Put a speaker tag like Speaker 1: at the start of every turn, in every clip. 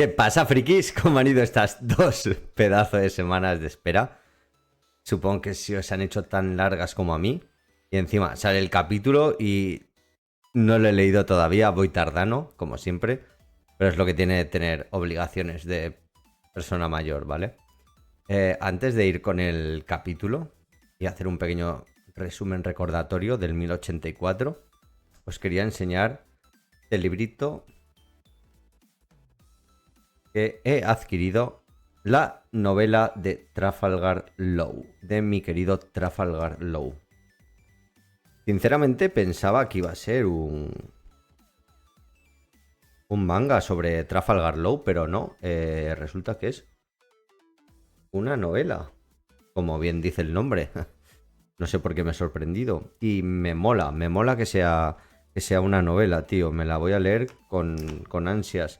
Speaker 1: ¿Qué pasa, frikis? ¿Cómo han ido estas 2 pedazos de semanas de espera? Supongo que si os han hecho tan largas como a mí. Y encima sale el capítulo y no lo he leído todavía, voy tardano, como siempre. Pero es lo que tiene tener obligaciones de persona mayor, ¿vale? Antes de ir con el capítulo y hacer un pequeño resumen recordatorio del 1084, os quería enseñar el librito que he adquirido, la novela de Trafalgar Law, de mi querido Trafalgar Law. Sinceramente pensaba que iba a ser un manga sobre Trafalgar Law, pero no, resulta que es una novela, como bien dice el nombre. No sé por qué me he sorprendido. Y me mola que sea una novela, tío. Me la voy a leer con ansias.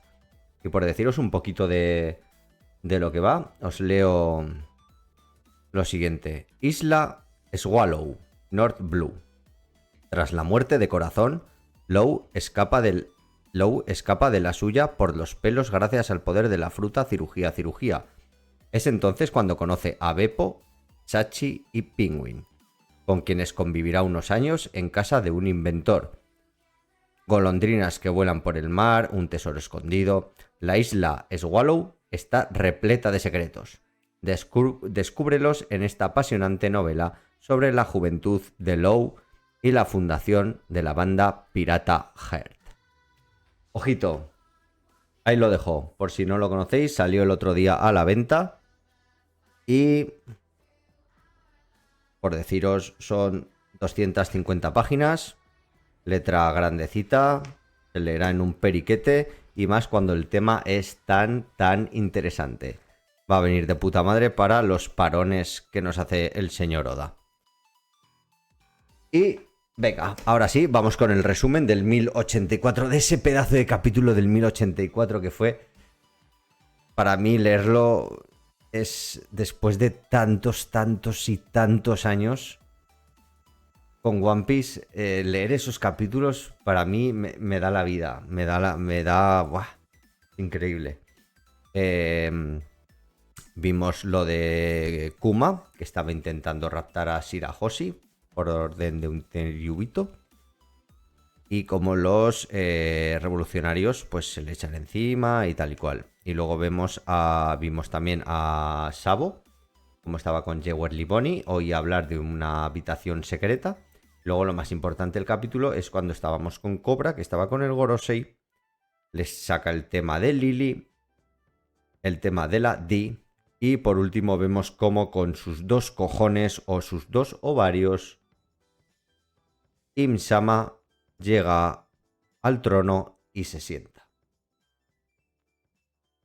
Speaker 1: Y por deciros un poquito de lo que va, os leo lo siguiente. Isla Swallow, North Blue. Tras la muerte de Corazón, Low escapa de la suya por los pelos gracias al poder de la fruta cirugía. Es entonces cuando conoce a Beppo, Sachi y Penguin, con quienes convivirá unos años en casa de un inventor. Golondrinas que vuelan por el mar, un tesoro escondido. La isla Swallow está repleta de secretos. Descúbrelos en esta apasionante novela sobre la juventud de Low y la fundación de la banda pirata Heart. Ojito, ahí lo dejo. Por si no lo conocéis, salió el otro día a la venta. Y, por deciros, son 250 páginas. Letra grandecita, se leerá en un periquete y más cuando el tema es tan interesante. Va a venir de puta madre para los parones que nos hace el señor Oda. Y venga, ahora sí, vamos con el resumen del 1084, de ese pedazo de capítulo del 1084 que fue, para mí leerlo es después de tantos y tantos años. Con One Piece, leer esos capítulos para mí me da la vida. Buah, increíble. Vimos lo de Kuma, que estaba intentando raptar a Shirahoshi por orden de un Tenryubito. Y como los revolucionarios pues se le echan encima y tal y cual. Y luego vimos también a Sabo, como estaba con Jewery Bonnie, oí hablar de una habitación secreta. Luego lo más importante del capítulo es cuando estábamos con Cobra, que estaba con el Gorosei. Les saca el tema de Lily, el tema de la D. Y por último vemos cómo con sus 2 cojones o sus 2 ovarios, Im-sama llega al trono y se sienta.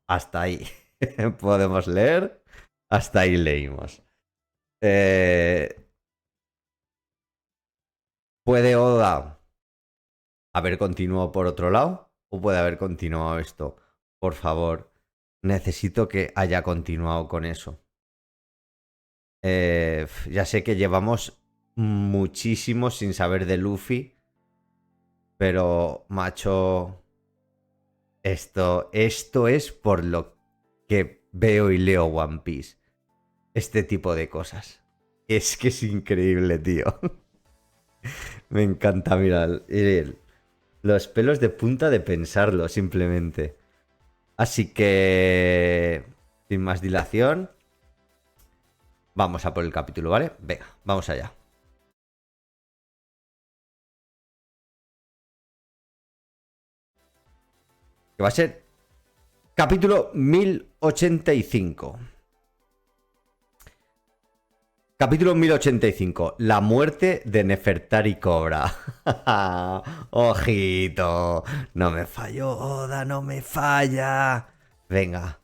Speaker 1: Hasta ahí podemos leer. Hasta ahí leímos. ¿Puede Oda haber continuado por otro lado? ¿O puede haber continuado esto? Por favor, necesito que haya continuado con eso. Ya sé que llevamos muchísimo sin saber de Luffy, pero, macho, esto es por lo que veo y leo One Piece. Este tipo de cosas. Es que es increíble, tío. Me encanta mirar los pelos de punta de pensarlo, simplemente. Así que, sin más dilación, vamos a por el capítulo, ¿vale? Venga, vamos allá. Que va a ser capítulo 1085. Capítulo 1085. La muerte de Nefertari Cobra. Ojito. No me falló, Oda, no me falla. Venga.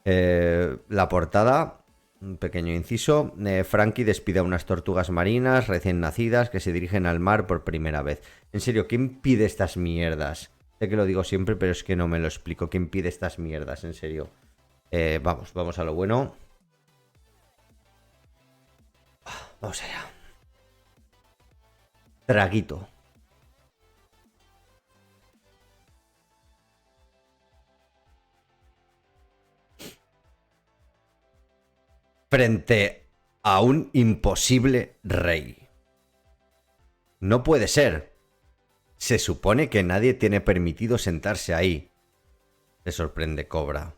Speaker 1: La portada, un pequeño inciso. Frankie despide a unas tortugas marinas recién nacidas que se dirigen al mar por primera vez. En serio, ¿quién pide estas mierdas? Sé que lo digo siempre, pero es que no me lo explico. ¿Quién pide estas mierdas? En serio. Vamos a lo bueno. Vamos allá. Traguito. frente a un imposible rey. No puede ser. Se supone que nadie tiene permitido sentarse ahí. Se sorprende Cobra.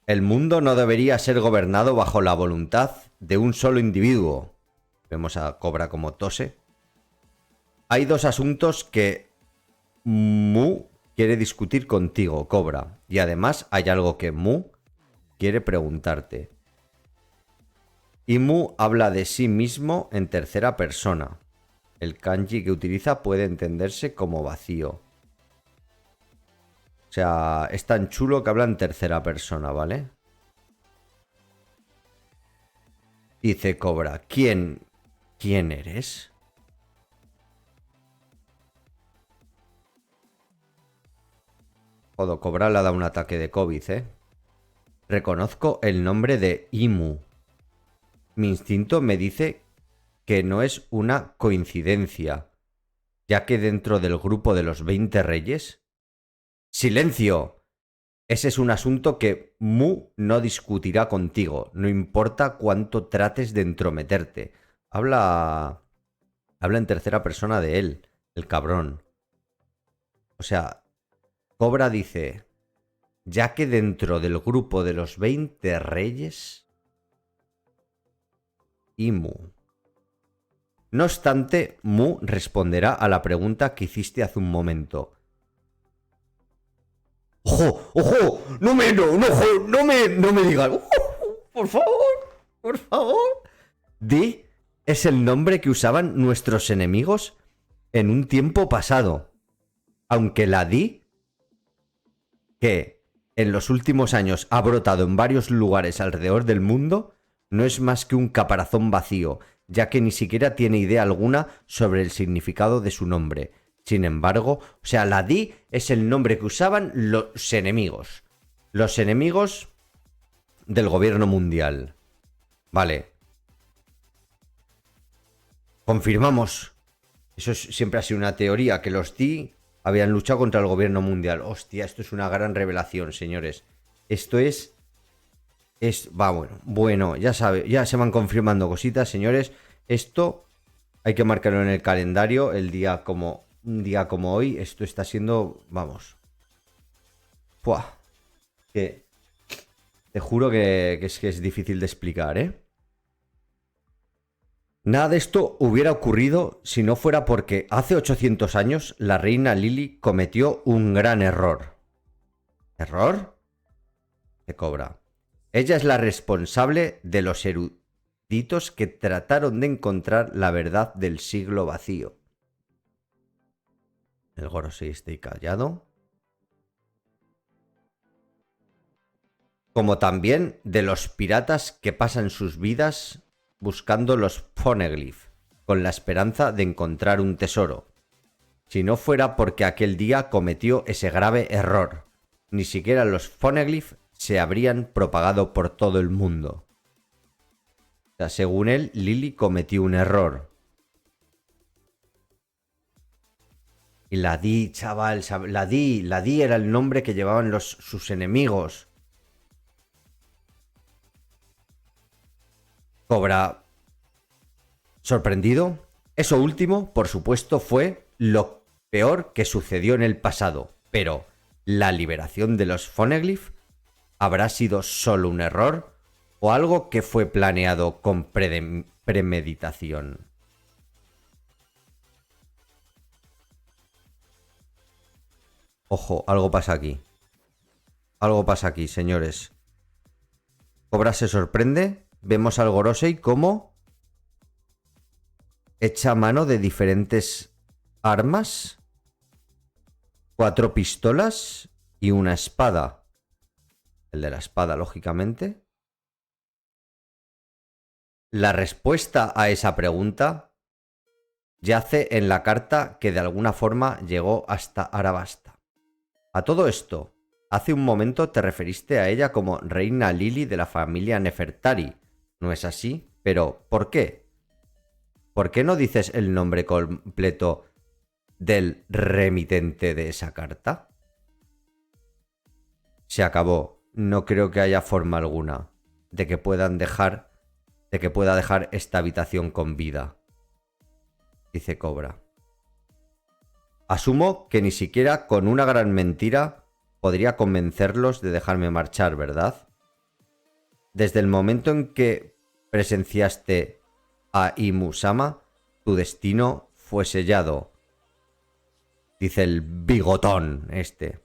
Speaker 1: El mundo no debería ser gobernado bajo la voluntad de un solo individuo. Vemos a Cobra como tose. Hay dos asuntos que Mu quiere discutir contigo, Cobra. Y además hay algo que Mu quiere preguntarte. Y Mu habla de sí mismo en tercera persona. El kanji que utiliza puede entenderse como vacío. O sea, es tan chulo que habla en tercera persona, ¿vale? Dice Cobra, ¿quién eres? Joder, Cobra le ha dado un ataque de COVID, ¿eh? Reconozco el nombre de Imu. Mi instinto me dice que no es una coincidencia, ya que dentro del grupo de los 20 reyes... ¡Silencio! Ese es un asunto que Mu no discutirá contigo, no importa cuánto trates de entrometerte. Habla en tercera persona de él, el cabrón. O sea, Cobra dice, ya que dentro del grupo de los 20 reyes... Imu. No obstante, Mu responderá a la pregunta que hiciste hace un momento. ¡Ojo! ¡Ojo! ¡No me digas! ¡Por favor! ¡Por favor! Di es el nombre que usaban nuestros enemigos en un tiempo pasado. Aunque la Di, que en los últimos años ha brotado en varios lugares alrededor del mundo, no es más que un caparazón vacío, ya que ni siquiera tiene idea alguna sobre el significado de su nombre. Sin embargo, o sea, la Di es el nombre que usaban los enemigos. Los enemigos del gobierno mundial. Vale. Confirmamos. Eso siempre ha sido una teoría, que los Di habían luchado contra el gobierno mundial. Hostia, esto es una gran revelación, señores. Esto es... Va, bueno, ya sabe, ya se van confirmando cositas, señores. Esto hay que marcarlo en el calendario, un día como hoy. Esto está siendo, vamos. ¡Puah! Que te juro que es difícil de explicar, ¿eh? Nada de esto hubiera ocurrido si no fuera porque hace 800 años la reina Lili cometió un gran error. ¿Error? ¿Qué Cobra? Ella es la responsable de los eruditos que trataron de encontrar la verdad del siglo vacío. El Gorosei está ahí callado. Como también de los piratas que pasan sus vidas buscando los poneglyph, con la esperanza de encontrar un tesoro. Si no fuera porque aquel día cometió ese grave error, ni siquiera los poneglyph se habrían propagado por todo el mundo. O sea, según él, Lili cometió un error. Y la Di, chaval, la Di era el nombre que llevaban sus enemigos. Cobra, sorprendido. Eso último, por supuesto, fue lo peor que sucedió en el pasado. Pero la liberación de los poneglyph ¿habrá sido solo un error o algo que fue planeado con premeditación? Ojo, algo pasa aquí. Algo pasa aquí, señores. Cobra se sorprende. Vemos al Gorosei como echa mano de diferentes armas, 4 pistolas y una espada. El de la espada, lógicamente. La respuesta a esa pregunta yace en la carta que de alguna forma llegó hasta Arabasta. A todo esto, hace un momento te referiste a ella como Reina Lili de la familia Nefertari. ¿No es así? Pero, ¿por qué? ¿Por qué no dices el nombre completo del remitente de esa carta? Se acabó. No creo que haya forma alguna de que pueda dejar esta habitación con vida, dice Cobra. Asumo que ni siquiera con una gran mentira podría convencerlos de dejarme marchar, ¿verdad? Desde el momento en que presenciaste a Imusama, tu destino fue sellado, dice el bigotón este.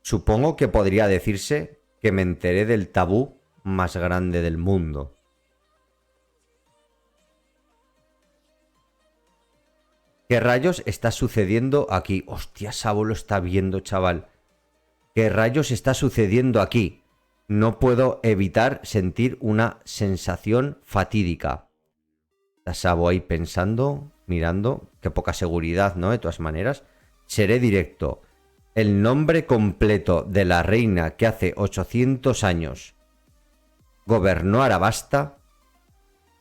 Speaker 1: Supongo que podría decirse que me enteré del tabú más grande del mundo. ¿Qué rayos está sucediendo aquí? Hostia, Sabo lo está viendo, chaval. ¿Qué rayos está sucediendo aquí? No puedo evitar sentir una sensación fatídica. Está Sabo ahí pensando, mirando. Qué poca seguridad, ¿no? De todas maneras. Seré directo. El nombre completo de la reina que hace 800 años gobernó Arabasta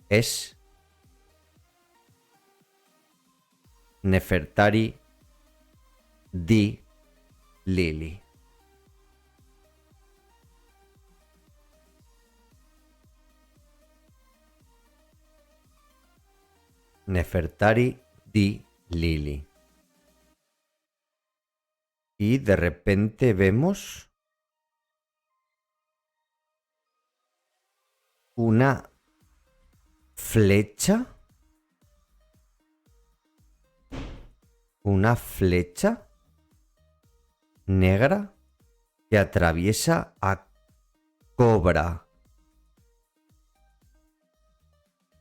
Speaker 1: es Nefertari Di Lili. Nefertari Di Lili. Y de repente vemos una flecha. Una flecha negra que atraviesa a Cobra.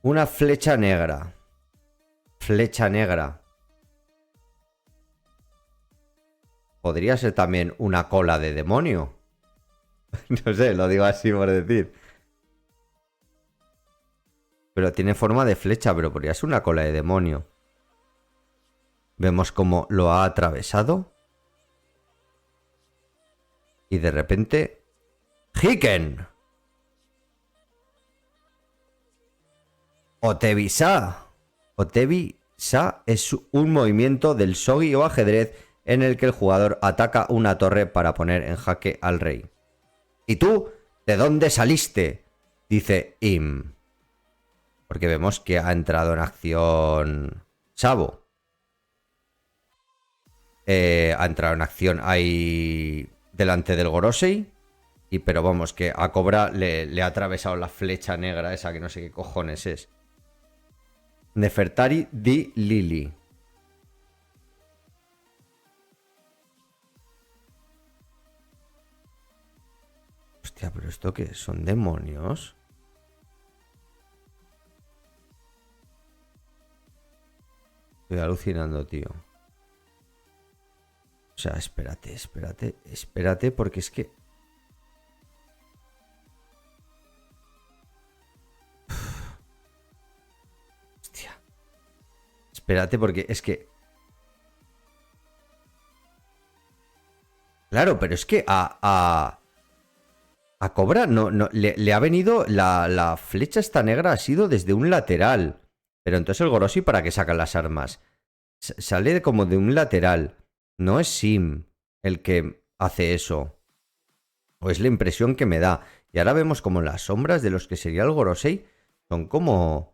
Speaker 1: Una flecha negra. Flecha negra. Podría ser también una cola de demonio. No sé, lo digo así por decir. Pero tiene forma de flecha, pero podría ser una cola de demonio. Vemos cómo lo ha atravesado. Y de repente... ¡Hiken! Otebi-sa. Otebi-sa es un movimiento del shogi o ajedrez en el que el jugador ataca una torre para poner en jaque al rey. ¿Y tú? ¿De dónde saliste? Dice Im. Porque vemos que ha entrado en acción Sabo. Ha entrado en acción ahí delante del Gorosei. Pero vamos, que a Cobra le ha atravesado la flecha negra esa que no sé qué cojones es. Nefertari Di Lili. Hostia, pero ¿esto qué? ¿Son demonios? Estoy alucinando, tío. O sea, espérate, porque es que... Hostia. Espérate, porque es que... Claro, pero es que a Cobra le ha venido... La flecha esta negra ha sido desde un lateral. Pero entonces el Gorosei, ¿para qué sacan las armas? Sale como de un lateral. No es Sim el que hace eso. O es la impresión que me da. Y ahora vemos como las sombras de los que sería el Gorosei son como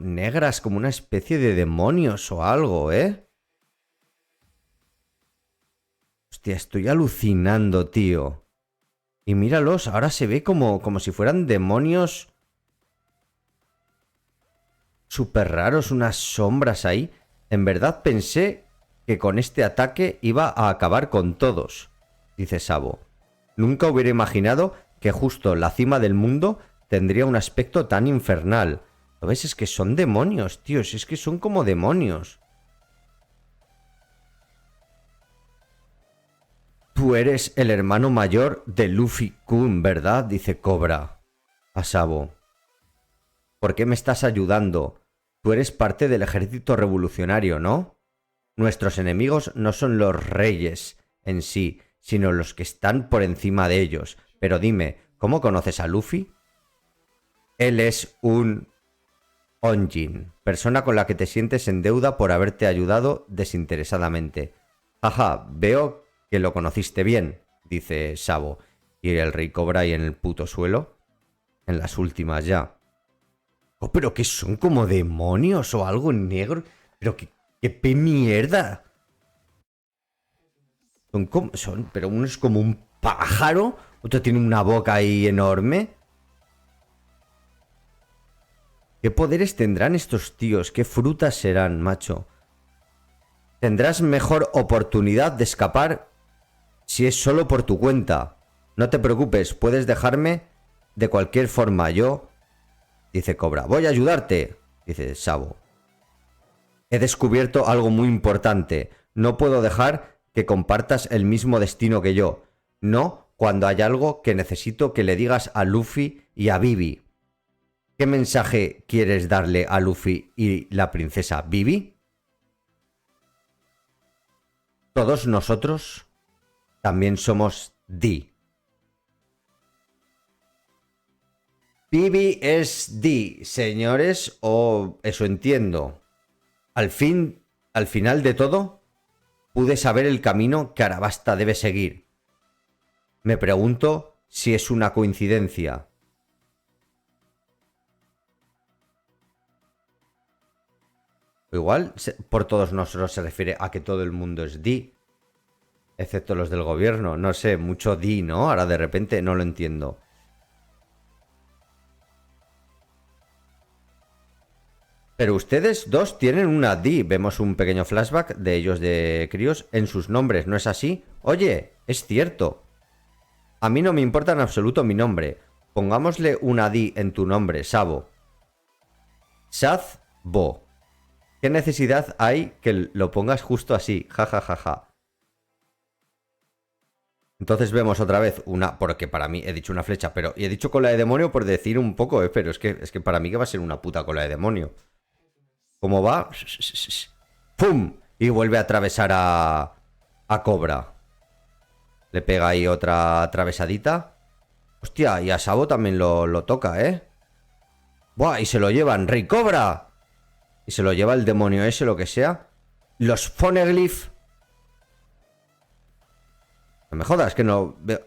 Speaker 1: negras, como una especie de demonios o algo, ¿eh? Hostia, estoy alucinando, tío. Y míralos, ahora se ve como si fueran demonios súper raros, unas sombras ahí. En verdad pensé que con este ataque iba a acabar con todos, dice Sabo. Nunca hubiera imaginado que justo la cima del mundo tendría un aspecto tan infernal. ¿Lo ves? Es que son demonios, tíos. Es que son como demonios. Tú eres el hermano mayor de Luffy-kun, ¿verdad? Dice Cobra a Sabo. ¿Por qué me estás ayudando? Tú eres parte del ejército revolucionario, ¿no? Nuestros enemigos no son los reyes en sí, sino los que están por encima de ellos. Pero dime, ¿cómo conoces a Luffy? Él es un Onjin, persona con la que te sientes en deuda por haberte ayudado desinteresadamente. Ajá, veo que lo conociste bien, dice Sabo. Y el Rey Cobra ahí en el puto suelo. En las últimas ya. Oh, pero que son como demonios o algo negro. Pero qué mierda. Pero uno es como un pájaro. Otro tiene una boca ahí enorme. ¿Qué poderes tendrán estos tíos? ¿Qué frutas serán, macho? Tendrás mejor oportunidad de escapar si es solo por tu cuenta. No te preocupes, puedes dejarme de cualquier forma. Yo, dice Cobra, voy a ayudarte, dice Sabo. He descubierto algo muy importante. No puedo dejar que compartas el mismo destino que yo. No cuando hay algo que necesito que le digas a Luffy y a Vivi. ¿Qué mensaje quieres darle a Luffy y la princesa Vivi? Todos nosotros también somos D. Vivi es D, señores, o eso entiendo. Al final de todo, pude saber el camino que Arabasta debe seguir. Me pregunto si es una coincidencia. Igual por todos nosotros se refiere a que todo el mundo es D, excepto los del gobierno. No sé, mucho D, ¿no? Ahora de repente no lo entiendo. Pero ustedes dos tienen una D. Vemos un pequeño flashback de ellos de críos en sus nombres, ¿no es así? Oye, es cierto. A mí no me importa en absoluto mi nombre. Pongámosle una D en tu nombre, Sabo. Saz-Bo. ¿Qué necesidad hay que lo pongas justo así? Ja, ja, ja, ja. Entonces vemos otra vez una... Porque para mí he dicho una flecha, pero... Y he dicho cola de demonio por decir un poco, pero es que para mí que va a ser una puta cola de demonio. ¿Cómo va? ¡Pum! Y vuelve a atravesar a Cobra. Le pega ahí otra atravesadita. Hostia, y a Sabo también lo toca, ¿eh? ¡Buah! Y se lo llevan. ¡Rey Cobra! Y se lo lleva el demonio ese, lo que sea. Los Poneglyph. No me jodas, que no veo...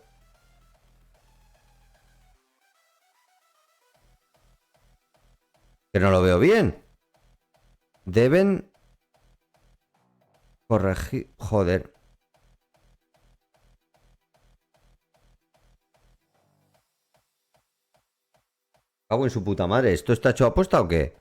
Speaker 1: Que no lo veo bien. Deben... corregir... Joder. Cago en su puta madre. ¿Esto está hecho a aposta o qué?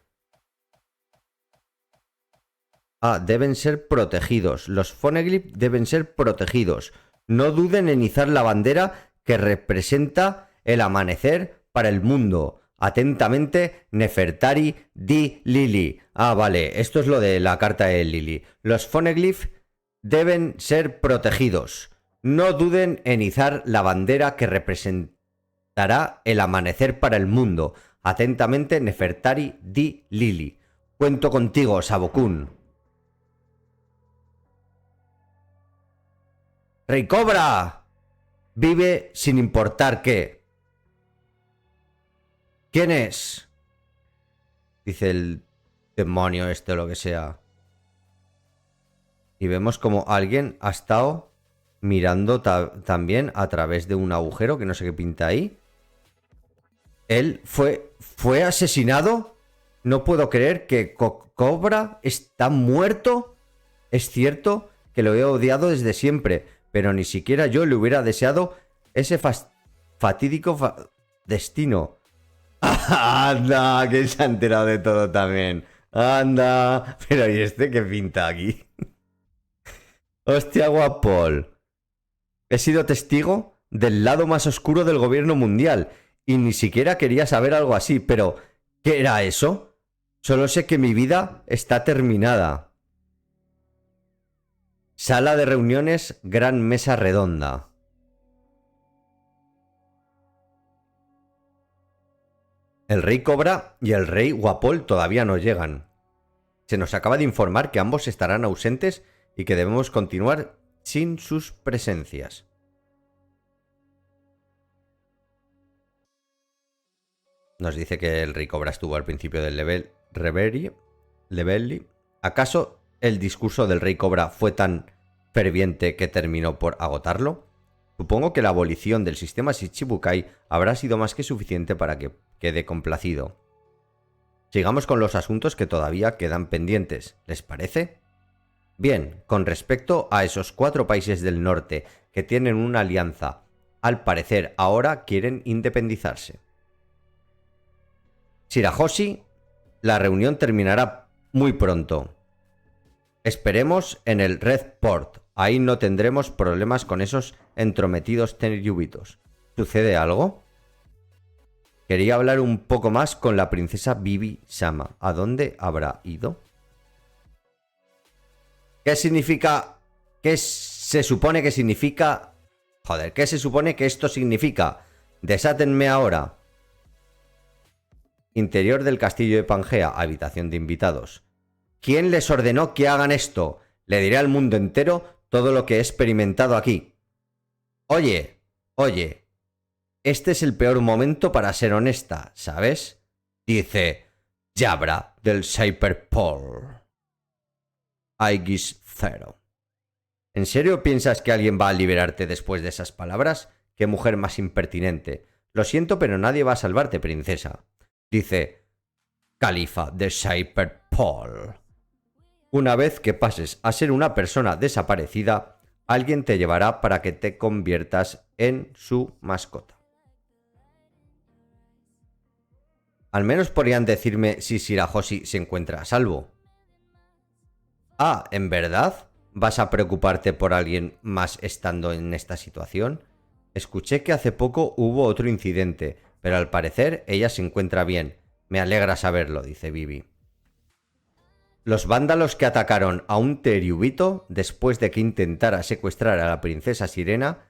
Speaker 1: Ah, deben ser protegidos. Los Poneglyph deben ser protegidos. No duden en izar la bandera que representa el amanecer para el mundo. Atentamente, Nefertari Di Lili. Ah, vale, esto es lo de la carta de Lili. Los Poneglyph deben ser protegidos. No duden en izar la bandera que representará el amanecer para el mundo. Atentamente, Nefertari Di Lili. Cuento contigo, Sabo-kun. ¡Rey Cobra! Vive sin importar qué. ¿Quién es? Dice el demonio este o lo que sea. Y vemos como alguien ha estado mirando también a través de un agujero que no sé qué pinta ahí. Él fue asesinado. No puedo creer que Cobra está muerto. Es cierto que lo he odiado desde siempre, pero ni siquiera yo le hubiera deseado ese fatídico destino. Anda, que se ha enterado de todo también. Anda, pero ¿y este qué pinta aquí? Hostia, guapol. He sido testigo del lado más oscuro del gobierno mundial y ni siquiera quería saber algo así, pero ¿qué era eso? Solo sé que mi vida está terminada. Sala de reuniones, gran mesa redonda. El rey Cobra y el rey Guapol todavía no llegan. Se nos acaba de informar que ambos estarán ausentes y que debemos continuar sin sus presencias. Nos dice que el rey Cobra estuvo al principio del Levelli. ¿Acaso el discurso del rey Cobra fue tan ferviente que terminó por agotarlo? Supongo que la abolición del sistema Shichibukai habrá sido más que suficiente para que quede complacido. Sigamos con los asuntos que todavía quedan pendientes, ¿les parece? Bien, con respecto a esos 4 países del norte que tienen una alianza, al parecer ahora quieren independizarse. Shirahoshi, la reunión terminará muy pronto. Esperemos en el Red Port. Ahí no tendremos problemas con esos entrometidos tenryubitos. ¿Sucede algo? Quería hablar un poco más con la princesa Vivi-sama. ¿A dónde habrá ido? ¿Qué significa? ¿Qué se supone que significa? Joder, ¿qué se supone que esto significa? Desátenme ahora. Interior del castillo de Pangea, habitación de invitados. ¿Quién les ordenó que hagan esto? Le diré al mundo entero todo lo que he experimentado aquí. Oye, este es el peor momento para ser honesta, ¿sabes? Dice Jabra del Cyberpol. Aegis 0. ¿En serio piensas que alguien va a liberarte después de esas palabras? ¡Qué mujer más impertinente! Lo siento, pero nadie va a salvarte, princesa. Dice Califa de Cyberpol. Una vez que pases a ser una persona desaparecida, alguien te llevará para que te conviertas en su mascota. Al menos podrían decirme si Shirahoshi se encuentra a salvo. Ah, ¿en verdad? ¿Vas a preocuparte por alguien más estando en esta situación? Escuché que hace poco hubo otro incidente, pero al parecer ella se encuentra bien. Me alegra saberlo, dice Vivi. Los vándalos que atacaron a un Tenryubito después de que intentara secuestrar a la princesa Sirena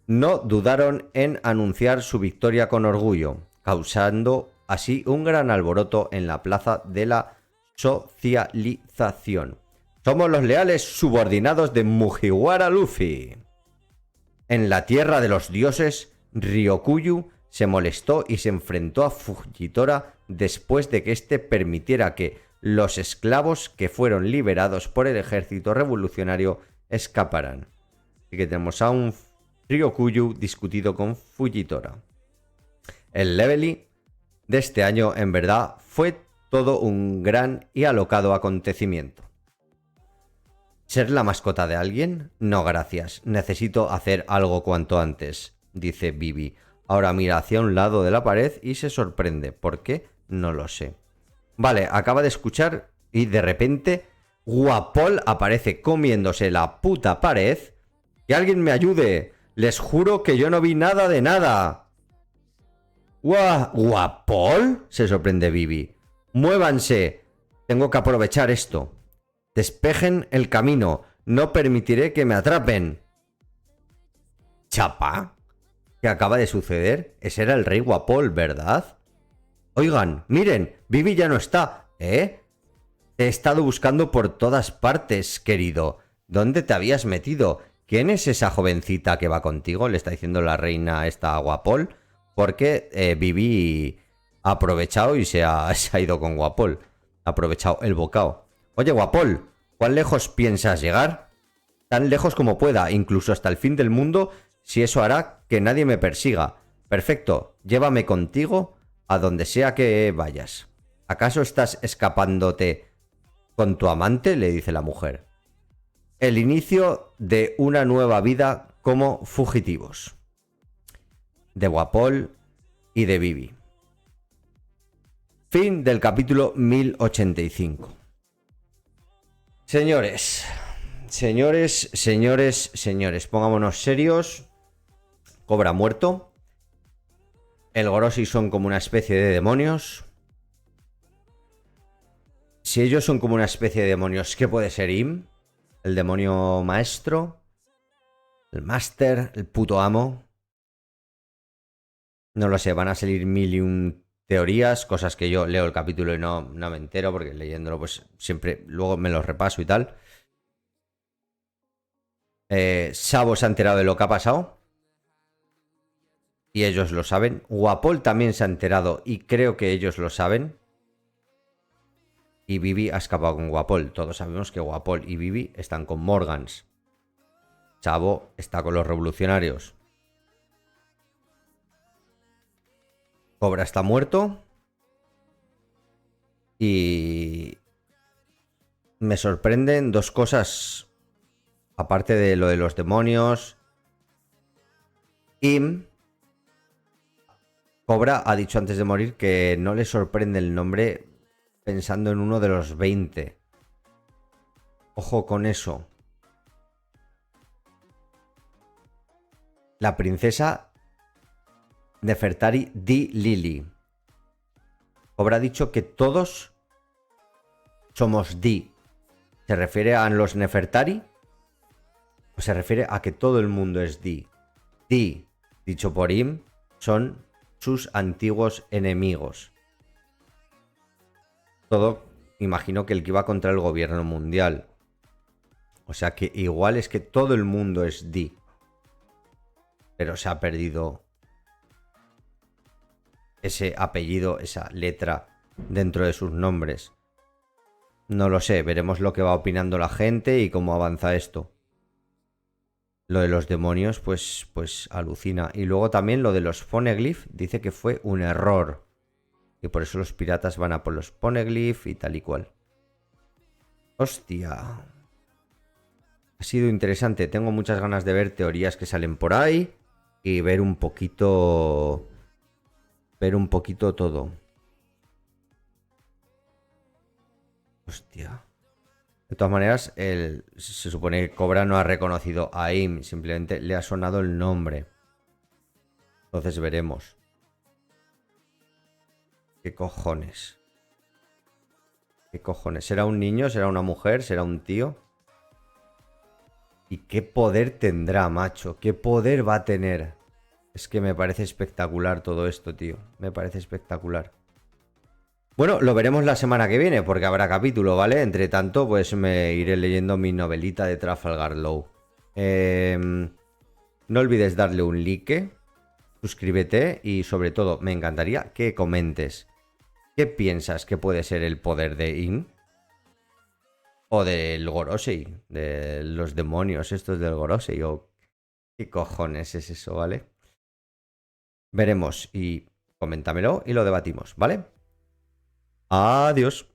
Speaker 1: no dudaron en anunciar su victoria con orgullo, causando así un gran alboroto en la plaza de la socialización. Somos los leales subordinados de Mugiwara Luffy. En la tierra de los dioses, Ryokuyu se molestó y se enfrentó a Fujitora después de que éste permitiera que los esclavos que fueron liberados por el ejército revolucionario escaparan. Así que tenemos a un Ryokuyu discutido con Fujitora. El Leveling de este año en verdad fue todo un gran y alocado acontecimiento. ¿Ser la mascota de alguien? No, gracias. Necesito hacer algo cuanto antes, dice Vivi. Ahora mira hacia un lado de la pared y se sorprende. ¿Por qué? No lo sé. Vale, acaba de escuchar y de repente Guapol aparece comiéndose la puta pared. ¡Que alguien me ayude! Les juro que yo no vi nada de nada. ¿Guapol? Se sorprende Vivi. ¡Muévanse! Tengo que aprovechar esto. Despejen el camino. No permitiré que me atrapen. ¿Chapa? ¿Qué acaba de suceder? Ese era el rey Guapol, ¿verdad? Oigan, miren, Vivi ya no está, ¿eh? Te he estado buscando por todas partes, querido. ¿Dónde te habías metido? ¿Quién es esa jovencita que va contigo? Le está diciendo la reina esta a Guapol. Porque Vivi ha aprovechado y se ha ido con Guapol. Ha aprovechado el bocado. Oye, Guapol, ¿cuán lejos piensas llegar? Tan lejos como pueda, incluso hasta el fin del mundo, si eso hará que nadie me persiga. Perfecto, llévame contigo a donde sea que vayas. ¿Acaso estás escapándote con tu amante? Le dice la mujer. El inicio de una nueva vida como fugitivos. De Guapol y de Vivi. Fin del capítulo 1085. Señores, pongámonos serios. Cobra muerto. El Goroshi son como una especie de demonios. Si ellos son como una especie de demonios, ¿qué puede ser Im? El demonio maestro. El máster, el puto amo. No lo sé, van a salir mil y un teorías, cosas que yo leo el capítulo y no me entero, porque leyéndolo pues siempre luego me los repaso y tal. Sabo se ha enterado de lo que ha pasado. Y ellos lo saben. Guapol también se ha enterado y creo que ellos lo saben. Y Vivi ha escapado con Guapol. Todos sabemos que Guapol y Vivi están con Morgans. Chavo está con los revolucionarios. Cobra está muerto. Y me sorprenden dos cosas. Aparte de lo de los demonios. Im Cobra ha dicho antes de morir que no le sorprende el nombre pensando en uno de los 20. Ojo con eso. La princesa Nefertari Di Lili. Cobra ha dicho que todos somos Di. ¿Se refiere a los Nefertari? ¿O se refiere a que todo el mundo es Di? Di, dicho por Im, son sus antiguos enemigos. Todo, imagino que el que iba contra el gobierno mundial. O sea que igual es que todo el mundo es Di. Pero se ha perdido ese apellido, esa letra dentro de sus nombres. No lo sé, veremos lo que va opinando la gente y cómo avanza esto. Lo de los demonios, pues alucina. Y luego también lo de los Poneglyph dice que fue un error. Y por eso los piratas van a por los Poneglyph y tal y cual. Hostia. Ha sido interesante. Tengo muchas ganas de ver teorías que salen por ahí. Y ver un poquito... todo. Hostia. De todas maneras, se supone que Cobra no ha reconocido a Im, simplemente le ha sonado el nombre. Entonces veremos. ¿Qué cojones? ¿Qué cojones? ¿Será un niño? ¿Será una mujer? ¿Será un tío? ¿Y qué poder tendrá, macho? ¿Qué poder va a tener? Es que me parece espectacular todo esto, tío. Me parece espectacular. Bueno, lo veremos la semana que viene, porque habrá capítulo, ¿vale? Entre tanto, pues me iré leyendo mi novelita de Trafalgar Law. No olvides darle un like, suscríbete y sobre todo me encantaría que comentes. ¿Qué piensas que puede ser el poder de Im? O del Gorosei, de los demonios estos del Gorosei, o qué cojones es eso, ¿vale? Veremos y coméntamelo y lo debatimos, ¿vale? Adiós.